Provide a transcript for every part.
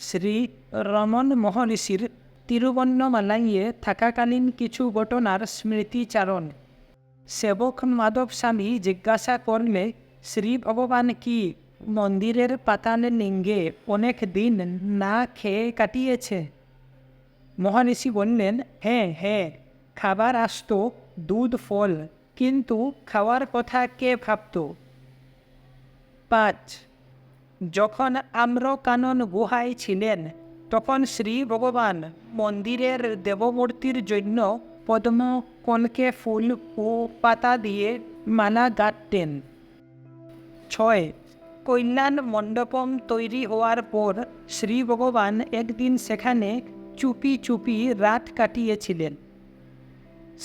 শ্রী রমন মহর্ষির তিরুবন্নমালাইয়ে থাকাকালীন কিছু ঘটনার স্মৃতিচারণ। সেবক মাধব স্বামী জিজ্ঞাসা করলে, শ্রী ভগবান কি মন্দিরের পাতাল লিঙ্গে অনেক দিন না খেয়ে কাটিয়েছে? মহর্ষি বললেন, হ্যাঁ হ্যাঁ, খাবার আসতো, দুধ ফল, কিন্তু খাওয়ার কথা কে ভাবত? 5. যখন আম্রকানন গুহায় ছিলেন তখন শ্রী ভগবান মন্দিরের দেবমূর্তির জন্য পদ্ম কনকে ফুল ও পাতা দিয়ে মালা গাঁথতেন। 6. কল্যাণ মণ্ডপম তৈরি হওয়ার পর শ্রী ভগবান একদিন সেখানে চুপি চুপি রাত কাটিয়েছিলেন।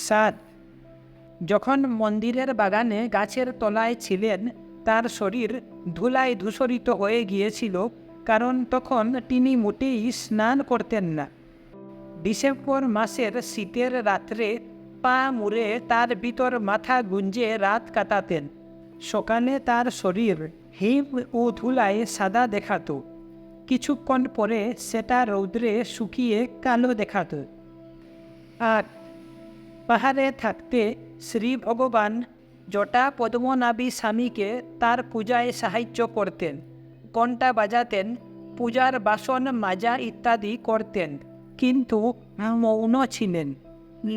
7. যখন মন্দিরের বাগানে গাছের তলায় ছিলেন তার শরীর ধুলায় ধূসরিত হয়ে গিয়েছিল, কারণ তখন তিনি মোটেই স্নান করতেন না। ডিসেম্বর মাসের শীতের রাত্রে পা মুড়ে তার ভিতর মাথা গুঁজে রাত কাটাতেন। সকালে তার শরীর হিম ও ধুলায় সাদা দেখাতো, কিছুক্ষণ পরে সেটা রৌদ্রে শুকিয়ে কালো দেখাতো। 8. পাহাড়ে থাকতে শ্রী ভগবান জটা পদ্মনাভী স্বামীকে তার পূজায় সাহায্য করতেন, ঘণ্টা বাজাতেন, পূজার বাসন মাজা ইত্যাদি করতেন, কিন্তু মৌন ছিলেন।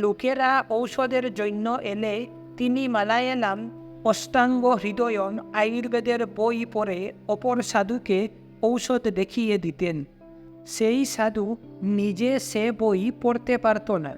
লোকেরা ঔষধের জন্য এলে তিনি মালায়ালাম অষ্টাঙ্গ হৃদয়ন আয়ুর্বেদের বই পড়ে অপর সাধুকে ঔষধ দেখিয়ে দিতেন। সেই সাধু নিজে সে বই পড়তে পারত না।